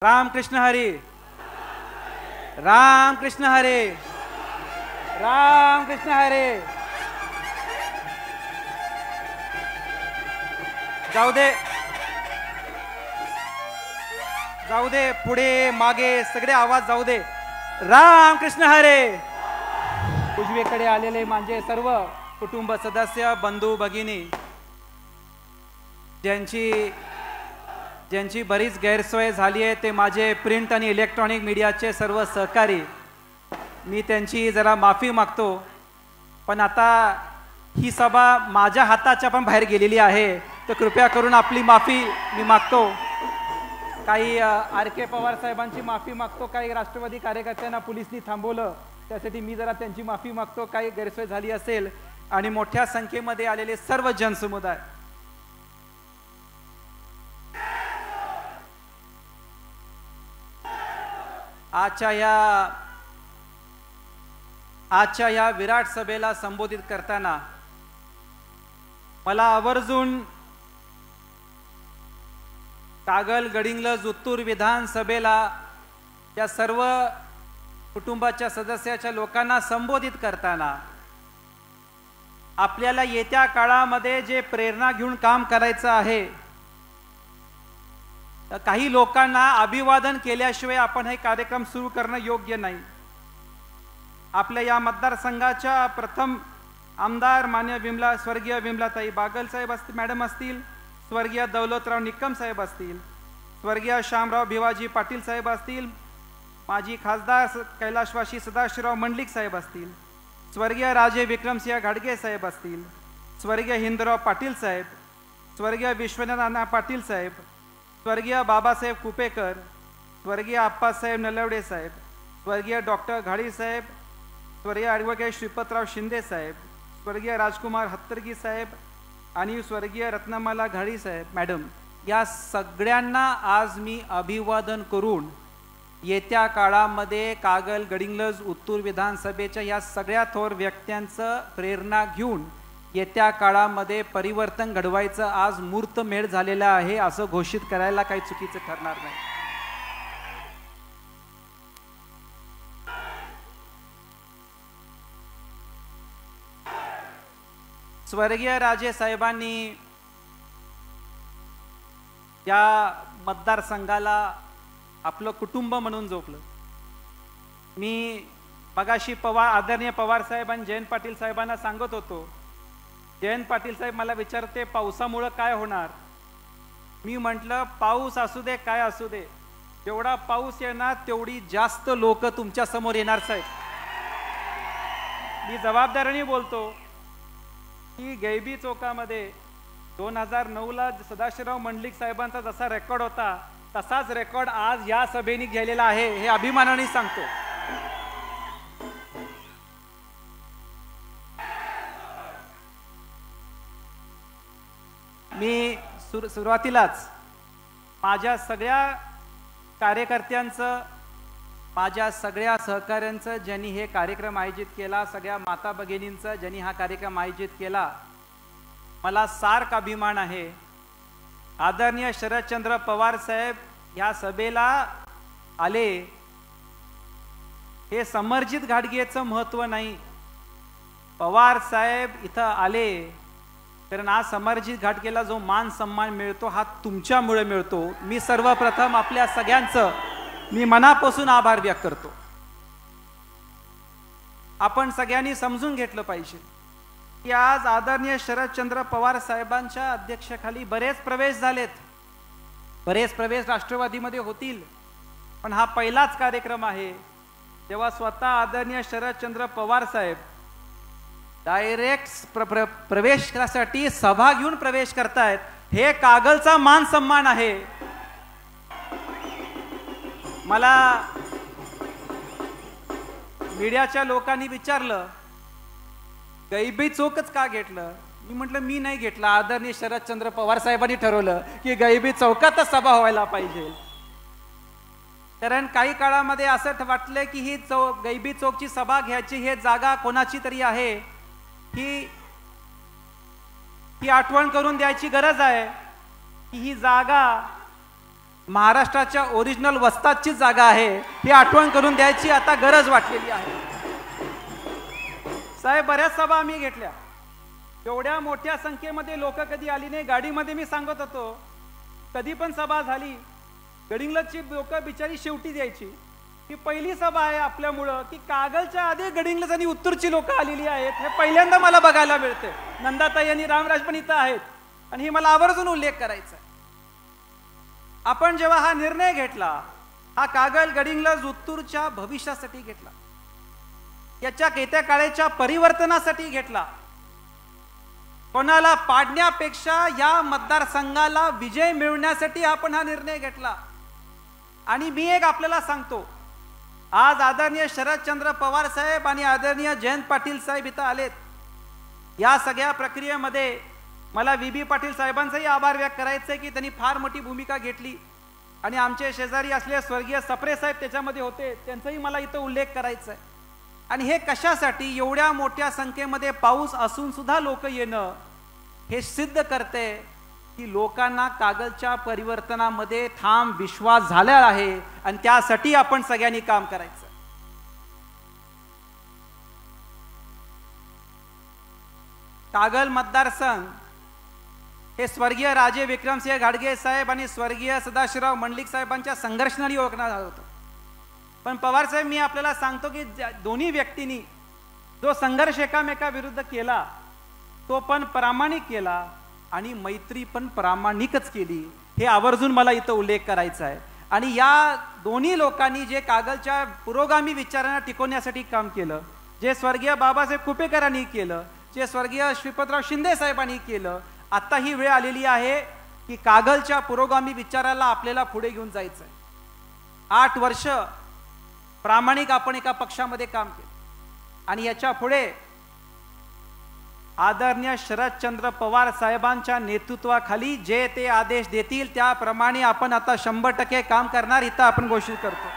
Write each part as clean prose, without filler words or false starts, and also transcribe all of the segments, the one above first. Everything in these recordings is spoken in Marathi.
राम कृष्ण हरी, राम कृष्ण हरी, राम कृष्ण हरी। जाऊ दे, जाऊ दे, पुढे मागे सगळे आवाज जाऊ दे। राम कृष्ण हरी। उजवीकडे आलेले माझे सर्व कुटुंब सदस्य, बंधू भगिनी, ज्यांची बरीच गैरसोय झाली आहे, ते माझे प्रिंट आणि इलेक्ट्रॉनिक मीडियाचे सर्व सहकारी, मी त्यांची जरा माफी मागतो। पण आता ही सभा माझ्या हाताच्या पण बाहेर गेलेली आहे, तर कृपया करून आपली माफी मी मागतो। काही RK पवार साहेबांची माफी मागतो, काही राष्ट्रवादी कार्यकर्त्यांना पोलिसांनी थांबवलं, त्यासाठी मी जरा त्यांची माफी मागतो, काही गैरसोय झाली असेल। आणि मोठ्या संख्येमध्ये आलेले सर्व जनसमुदाय, आजच्या या विराट सभेला संबोधित करताना मला आवर्जून कागल, गडिंग्लज, उत्तूर विधानसभेला या सर्व कुटुंबाच्या सदस्याच्या लोकांना संबोधित करताना आपल्याला येत्या काळामध्ये जे प्रेरणा घेऊन काम करायचं आहे, काही लोकांना अभिवादन केल्याशिवाय आपण हे कार्यक्रम सुरू करणं योग्य नाही। आपल्या या मतदारसंघाच्या प्रथम आमदार मान्य स्वर्गीय विमलाताई बागल साहेब असतील, मॅडम असतील, स्वर्गीय दौलतराव निकम साहेब असतील, स्वर्गीय शामराव भिवाजी पाटील साहेब असतील, माजी खासदार कैलाशवासी सदाशिवराव मंडलिक साहेब असतील, स्वर्गीय राजे विक्रमसिंह घाडगे साहेब असतील, स्वर्गीय हिंदराव पाटील साहेब, स्वर्गीय विश्वनाथ नाना पाटील साहेब, स्वर्गीय बाबासाहेब कुपेकर, स्वर्गीय आप्पासाहेब नलवडे साहेब, स्वर्गीय डॉक्टर घाडी साहेब, स्वर्गीय ॲडव्होकेट श्रीपतराव शिंदे साहेब, स्वर्गीय राजकुमार हत्तरगी साहेब आणि स्वर्गीय रत्नमाला घाडी साहेब मॅडम, या सगळ्यांना आज मी अभिवादन करून येत्या काळामध्ये कागल, गडिंग्लज, उत्तूर विधानसभेच्या या सगळ्या थोर व्यक्त्यांचं प्रेरणा घेऊन येत्या काळामध्ये परिवर्तन घडवायचं आज मुहूर्तमेढ झालेला आहे, असं घोषित करायला काही चुकीचं ठरणार नाही। स्वर्गीय राजे साहेबांनी या मतदारसंघाला आपलं कुटुंब म्हणून जोपलं। मी मगाशी आदरणीय पवार साहेब आणि जयंत पाटील साहेबांना सांगत होतो, जयंत पाटील साहेब मला विचारते पावसामुळे काय होणार। मी म्हटलं पाऊस असू दे काय असू दे, जेवढा पाऊस येणार तेवढी जास्त लोक तुमच्या समोर येणार साहेब। मी जबाबदारीने बोलतो की गैबी चौकामध्ये 2009ला सदाशिवराव मंडलिक साहेबांचा जसा रेकॉर्ड होता तसाच रेकॉर्ड आज या सभेने गेलेला आहे, हे अभिमानाने सांगतो। मी सुरुवातीलाच माझ्या सगळ्या कार्यकर्त्यांचं, माझ्या सगळ्या सहकाऱ्यांचं, ज्यांनी हे कार्यक्रम आयोजित केला, सगळ्या माता भगिनींचं ज्यांनी हा कार्यक्रम आयोजित केला, मला सार्क अभिमान आहे। आदरणीय शरदचंद्र पवार साहेब या सभेला आले, हे समर्जित घाडगेचं महत्त्व नाही, पवार साहेब इथं आले कारण आज समर्जित घाटगेला जो मान सन्मान मिळतो हा तुमच्यामुळे मिळतो। मी सर्वप्रथम आपल्या सगळ्यांचं मी मनापासून आभार व्यक्त करतो। आपण सगळ्यांनी समजून घेतलं पाहिजे की आज आदरणीय शरदचंद्र पवार साहेबांच्या अध्यक्षतेखाली बरेच प्रवेश झालेत, बरेच प्रवेश राष्ट्रवादीमध्ये होतील, पण हा पहिलाच कार्यक्रम आहे तेव्हा स्वतः आदरणीय शरदचंद्र पवार साहेब डायरेक्ट प्रवेश करण्यासाठी सभा घेऊन प्रवेश करतायत, हे कागलचा मान सन्मान आहे। मला मीडियाच्या लोकांनी विचारलं गैबी चौकच का घेतलं, मी म्हटलं मी नाही घेतला, आदरणीय शरदचंद्र पवार साहेबांनी ठरवलं की गैबी चौकातच सभा व्हायला पाहिजे। कारण काही काळामध्ये असं वाटलं की ही गैबी चौकची सभा घ्यायची हे जागा कोणाची तरी आहे, ही आठवण करून द्यायची गरज आहे की ही जागा महाराष्ट्राच्या ओरिजिनल वस्तादची जागा आहे ही आठवण करून द्यायची आता गरज वाटलेली आहे. साहेब, बऱ्याच सभा आम्ही घेतल्या, एवढ्या मोठ्या संख्येमध्ये लोक कधी आली नाही. गाडीमध्ये मी सांगत होतो, कधी पण सभा झाली गडिंग्लजची लोक बिचारी शेवटी द्यायची. ही पहिली सभा आहे आपल्यामुळं की कागलच्या आधी गडिंग्लज आणि उत्तरची लोक आलेली आहेत. हे पहिल्यांदा मला बघायला मिळते. नंदाताई आणि रामराज पण इथं आहेत आणि हे मला आवर्जून उल्लेख करायचा आहे. आपण जेव्हा हा निर्णय घेतला, हा कागल गडिंग्लज उत्तूरच्या भविष्यासाठी घेतला, याच्या येत्या काळाच्या परिवर्तनासाठी घेतला. कोणाला पाडण्यापेक्षा या मतदारसंघाला विजय मिळवण्यासाठी आपण हा निर्णय घेतला. आणि मी एक आपल्याला सांगतो, आज आदरणीय शरदचंद्र पवार साहेब आणि आदरणीय जयंत पाटील साहेब इथं आलेत. या सगळ्या प्रक्रियेमध्ये मला VB पाटील साहेबांचाही आभार व्यक्त करायचे की त्यांनी फार मोठी भूमिका घेतली आणि आमचे शेजारी असलेले स्वर्गीय सप्रे साहेब त्याच्यामध्ये होते, त्यांचाही मला इथं उल्लेख करायचा आहे. आणि हे कशासाठी, एवढ्या मोठ्या संख्येमध्ये पाऊस असून सुद्धा लोक येणं हे सिद्ध करते की लोकांना कागलच्या परिवर्तनामध्ये ठाम विश्वास झाला आहे आणि त्यासाठी आपण सगळ्यांनी काम करायचं. कागल मतदारसंघ हे स्वर्गीय राजे विक्रमसिंह घाडगे साहेब आणि स्वर्गीय सदाशिवराव मंडलिक साहेबांच्या संघर्षाने ओळखण्यात आलं होतं. पण पवार साहेब, मी आपल्याला सांगतो की दोन्ही व्यक्तींनी जो संघर्ष एकामेकाविरुद्ध केला तो पण प्रामाणिक केला आणि मैत्री पण प्रामाणिकच केली. हे आवर्जून मला इथं उल्लेख करायचा आहे. आणि या दोन्ही लोकांनी जे कागलच्या पुरोगामी विचारांना टिकवण्यासाठी काम केलं, जे स्वर्गीय बाबासाहेब कुपेकरांनी केलं, जे स्वर्गीय श्रीपतराव शिंदे साहेबांनी केलं, आता ही वेळ आलेली आहे की कागलच्या पुरोगामी विचाराला आपल्याला पुढे घेऊन जायचं आहे. 8 वर्ष प्रामाणिक आपण एका पक्षामध्ये काम केलं आणि याच्या पुढे आदरणीय शरदचंद्र पवार साहेबांच्या नेतृत्वाखाली जे ते आदेश देतील त्याप्रमाणे आपण आता 100% काम करणार, इथं आपण घोषित करतो.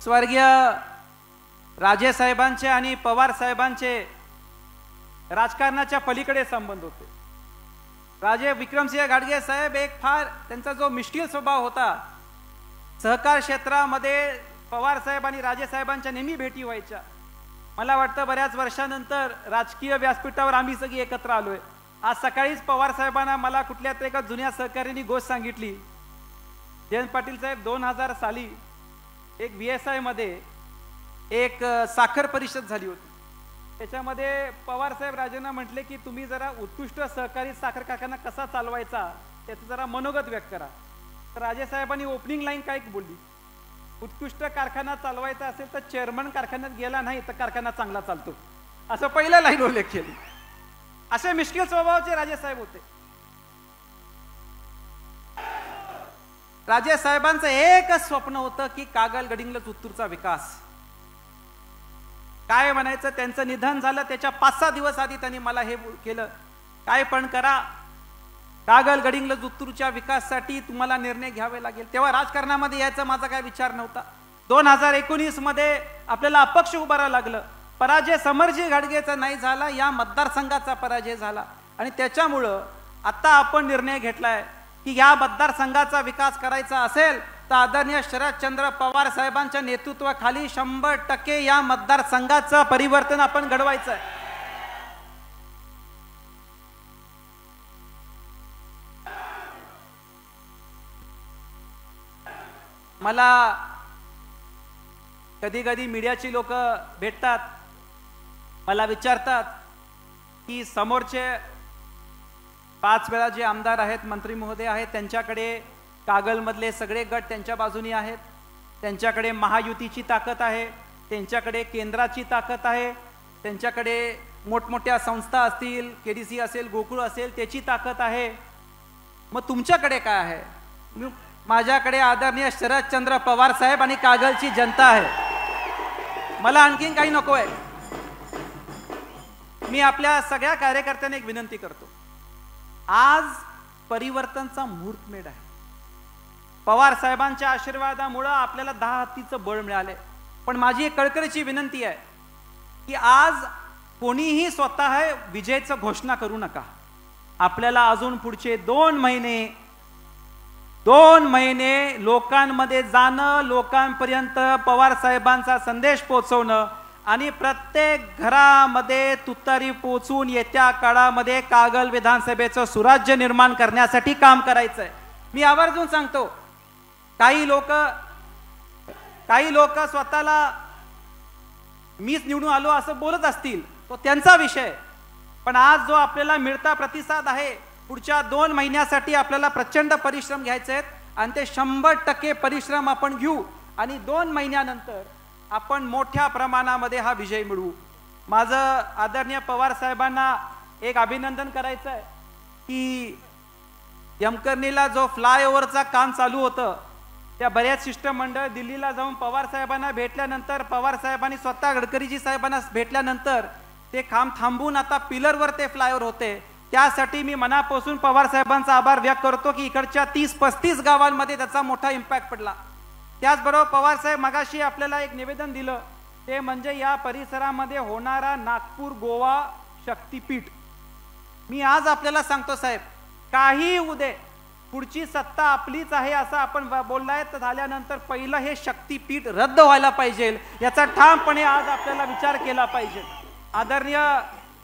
स्वर्गीय राजे साहेबांचे आणि पवार साहेबांचे राजकारणाच्या पलीकडे संबंध होते. राजे विक्रमसिंह घाडगे साहेब एक फार त्यांचा जो मिश्किल स्वभाव होता, सहकार क्षेत्रामध्ये पवार साहेब आणि राजे साहेबांच्या नेहमी भेटी व्हायच्या. मला वाटतं बऱ्याच वर्षानंतर राजकीय व्यासपीठावर आम्ही सगळी एकत्र आलोय. आज सकाळीच पवार साहेबांना मला कुठल्या तरी एका जुन्या सहकार्याने गोष्ट सांगितली. जयंत पाटील साहेब 2000 साली एक VSI मध्ये एक साखर परिषद झाली होती. त्याच्यामध्ये पवार साहेब राजेंना म्हटले की तुम्ही जरा उत्कृष्ट सहकारी साखर कारखाना कसा चालवायचा त्याचं जरा मनोगत व्यक्त करा. तर राजे साहेबांनी ओपनिंग लाईन काय बोलली, उत्कृष्ट कारखाना चालवायचा असेल तर चेअरमन कारखान्यात गेला नाही तर कारखाना चांगला चालतो, असं पहिल्या लाईन उल्लेख केली. असे मिश्किल स्वभावाचे राजे साहेब होते. राजे साहेबांचं एकच स्वप्न होतं की कागल गडिंग्लज उत्तूरचा विकास. काय म्हणायचं, त्यांचं निधन झालं त्याच्या 5-6 दिवस आधी त्यांनी मला हे केलं, काय पण करा, कागल गडिंग्लज उत्तूरच्या विकासासाठी तुम्हाला निर्णय घ्यावे लागेल. तेव्हा राजकारणामध्ये यायचा माझा काय विचार नव्हता. 2019 मध्ये आपल्याला अपक्ष उभारावं लागलं. पराजय समरजी घाडगेचा नाही झाला, या मतदारसंघाचा पराजय झाला. आणि त्याच्यामुळं आता आपण निर्णय घेतलाय की या मतदारसंघाचा विकास करायचा असेल तर आदरणीय शरदचंद्र पवार साहेबांच्या नेतृत्वाखाली 100% या मतदारसंघाचं परिवर्तन आपण घडवायचं आहे. मला कधी कधी मीडियाची लोक भेटतात, मला विचारतात की समोरचे 5 वेळा जे आमदार आहेत, मंत्री महोदय आहेत, त्यांच्याकडे कागलमधले सगळे गट त्यांच्या बाजूनी आहेत, त्यांच्याकडे महायुतीची ताकद आहे, त्यांच्याकडे केंद्राची ताकद आहे, त्यांच्याकडे मोठमोठ्या संस्था असतील, KDC असेल, गोकुळ असेल, त्याची ताकद आहे. मग तुमच्याकडे काय आहे? माझ्याकडे आदरणीय शरदचंद्र पवार साहेब आणि कागलची जनता आहे. मला आणखीन काही नको आहे. मी आपल्या सगळ्या कार्यकर्त्यांना एक विनंती करतो, आज परिवर्तनचा मुहूर्तमेढ आहे. पवार साहेबांच्या आशीर्वादामुळे आपल्याला 10 हत्तीचं बळ मिळाले. पण माझी एक कळकळीची विनंती आहे की आज कोणीही स्वतः विजयाची घोषणा करू नका. आपल्याला अजून पुढचे 2 महिने लोकांमध्ये जाणं, लोकांपर्यंत पवार साहेबांचा संदेश पोहोचवणं आणि प्रत्येक घरामध्ये तुतारी पोहोचून येत्या काळामध्ये कागल विधानसभेचं सुराज्य निर्माण करण्यासाठी काम करायचंय. मी आवर्जून सांगतो, काही लोक स्वतःला मीच निवडून आलो असं बोलत असतील, तो त्यांचा विषय. पण आज जो आपल्याला मिळता प्रतिसाद आहे, पुढच्या 2 महिन्यासाठी आपल्याला प्रचंड परिश्रम घ्यायचे आहेत आणि ते 100% परिश्रम आपण घेऊ आणि 2 महिन्यानंतर आपण मोठ्या प्रमाणामध्ये हा विजय मिळवू. माझं आदरणीय पवार साहेबांना एक अभिनंदन करायचं आहे की यमकर्णीला जो फ्लायओव्हरचा काम चालू होतं, त्या बऱ्याच शिष्टमंडळ दिल्लीला जाऊन पवार साहेबांना भेटल्यानंतर, पवार साहेबांनी स्वतः गडकरीजी साहेबांना भेटल्यानंतर ते काम थांबून आता पिलरवर ते फ्लायओव्हर होते. त्यासाठी मी मनापासून पवार साहेबांचा आभार व्यक्त करतो की इकडच्या 30-35 गावांमध्ये त्याचा मोठा इम्पॅक्ट पडला. त्याचबरोबर पवार साहेब मगाशी आपल्याला एक निवेदन दिलं, ते म्हणजे या परिसरामध्ये होणारा नागपूर गोवा शक्तीपीठ. मी आज आपल्याला सांगतो साहेब, काही उदे पुढची सत्ता आपलीच आहे असं आपण बोललाय, तर झाल्यानंतर पहिलं हे शक्तीपीठ रद्द व्हायला पाहिजे, याचा ठामपणे आज आपल्याला विचार केला पाहिजे. आदरणीय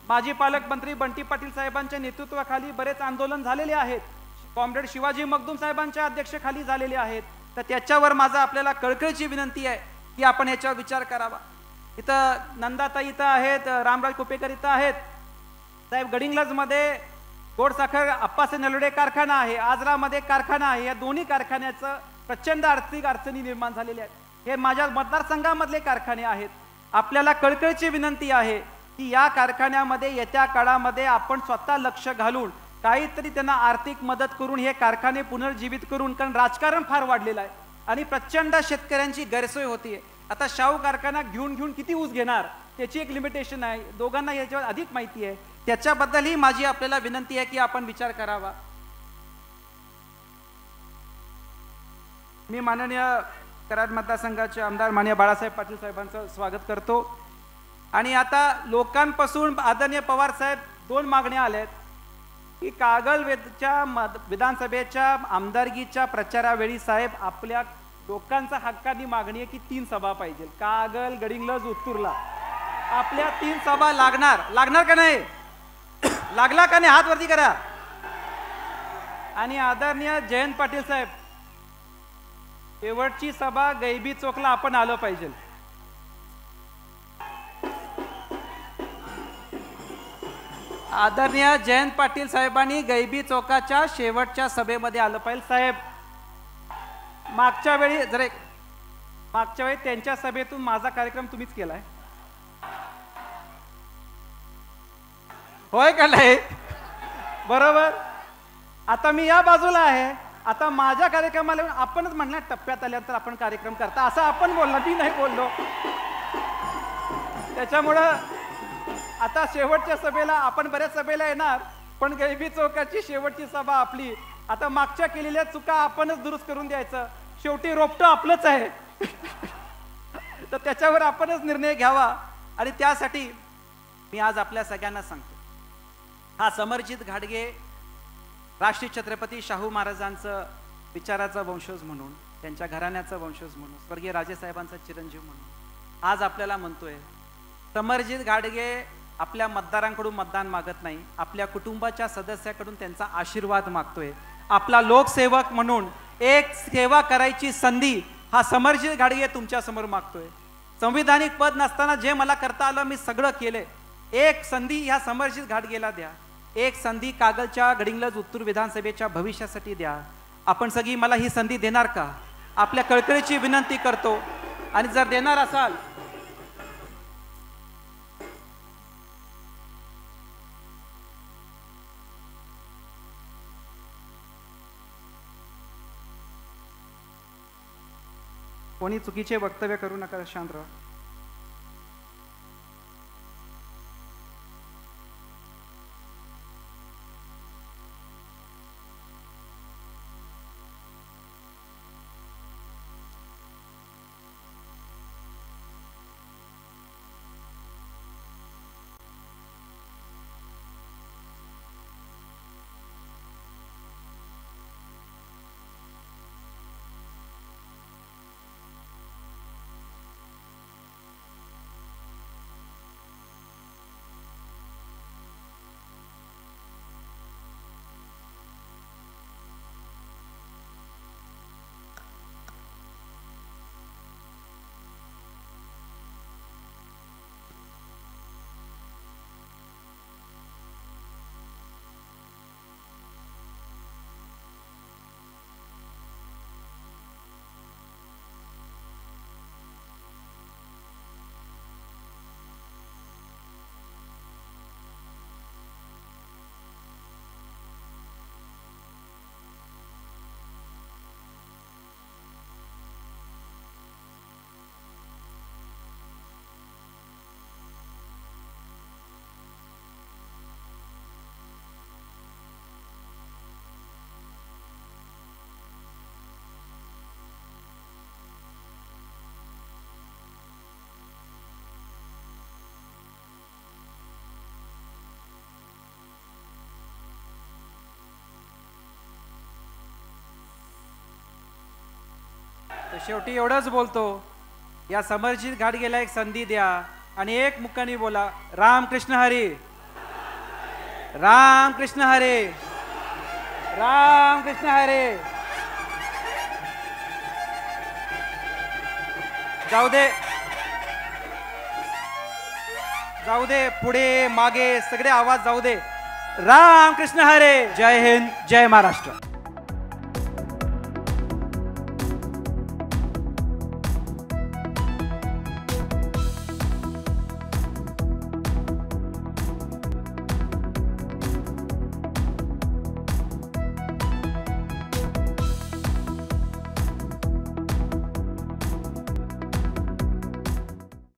माजी पालकमंत्री बंटी पाटील साहेबांच्या नेतृत्वाखाली बरेच आंदोलन झालेले आहेत, कॉम्रेड शिवाजी मगदूम साहेबांच्या अध्यक्षतेखाली झालेले आहेत. तर त्याच्यावर माझा आपल्याला कळकळीची विनंती आहे की आपण याच्यावर विचार करावा. इथं नंदाताई इथं आहेत, रामराज कुपेकर इथं आहेत साहेब. गडिंग्लजमध्ये गोडसाखर अप्पासे नलवडे कारखाना आहे, आजरामध्ये कारखाना आहे. या दोन्ही कारखान्याचं प्रचंड आर्थिक अडचणी निर्माण झालेल्या आहेत. हे माझ्या मतदारसंघामधले कारखाने आहेत. आपल्याला कळकळीची विनंती आहे की या कारखान्यामध्ये येत्या काळामध्ये आपण स्वतः लक्ष घालून काहीतरी त्यांना आर्थिक मदत करून हे कारखाने पुनर्जीवित करून, कारण राजकारण फार वाढलेलं आहे आणि प्रचंड शेतकऱ्यांची गैरसोय होतीये. आता शाहू कारखाना घेऊन किती ऊस घेणार, त्याची एक लिमिटेशन आहे. दोघांना याच्यावर अधिक माहिती आहे, त्याच्याबद्दलही माझी आपल्याला विनंती आहे की आपण विचार करावा. मी माननीय कराड मतदारसंघाचे आमदार माननीय बाळासाहेब पाटील साहेबांचं स्वागत करतो. आणि आता लोकांपासून आदरणीय पवार साहेब 2 मागण्या आल्या आहेत की कागल विधानसभेच्या आमदारकीच्या प्रचारावेळी साहेब आपल्या लोकांचा हक्कानी मागणी आहे की 3 सभा पाहिजे. कागल, गडिंग्लज, उत्तूरला आपल्या 3 सभा लागणार का नाही? लागला का नाही? हात वरती करा. आणि आदरणीय जयंत पाटील साहेब, शेवटची सभा गैबी चौकला आपण आलं पाहिजे. आदरणीय जयंत पाटील साहेबांनी गैबी चौकाच्या शेवटच्या सभेमध्ये आलं पाहिजे. साहेब, मागच्या वेळी त्यांच्या सभेतून माझा कार्यक्रम तुम्हीच केलाय, होय का नाही? बरोबर. आता मी या बाजूला आहे, आता माझ्या कार्यक्रमाला आपणच म्हणणार टप्प्यात आल्यानंतर आपण कार्यक्रम करता असं आपण बोलला, मी नाही बोललो. त्याच्यामुळं आता शेवटच्या सभेला आपण बऱ्याच सभेला येणार, पण गैबी चौकाची शेवटची सभा आपली. आता मागच्या केलेल्या चुका आपणच दुरुस्त करून द्यायचं. शेवटी रोपटं आपलंच आहे तर त्याच्यावर आपणच निर्णय घ्यावा. आणि त्यासाठी मी आज आपल्या सगळ्यांना सांगतो, हा समरजित घाटगे राष्ट्रीय छत्रपती शाहू महाराजांचं विचाराचा वंशज म्हणून, त्यांच्या घराण्याचा वंशज म्हणून, स्वर्गीय राजेसाहेबांचा चिरंजीव म्हणून आज आपल्याला म्हणतोय, समरजित घाटगे आपल्या मतदारांकडून मतदान मागत नाही, आपल्या कुटुंबाच्या सदस्याकडून त्यांचा आशीर्वाद मागतोय. आपला लोकसेवक म्हणून एक सेवा करायची संधी हा समरजित घाटगे तुमच्या समोर मागतोय. संविधानिक पद नसताना जे मला करता आलं मी सगळं केलंय. एक संधी ह्या समरजित घाटगेला द्या, एक संधी कागलच्या गडिंग्लज उत्तूर विधानसभेच्या भविष्यासाठी द्या. आपण सगळी मला ही संधी देणार का? आपल्या कळकळीची विनंती करतो. आणि जर देणार असाल कोणी चुकीचे वक्तव्य करू नका, शांत राहा. तर शेवटी एवढंच बोलतो, या समर्जित घाटगेला एक संधी द्या आणि एक मुखाने बोला, राम कृष्ण हरी, राम कृष्ण हरे, राम कृष्ण हरे. जाऊ दे, जाऊ दे, पुढे मागे सगळे आवाज जाऊ दे. राम कृष्ण हरे. जय हिंद, जय महाराष्ट्र.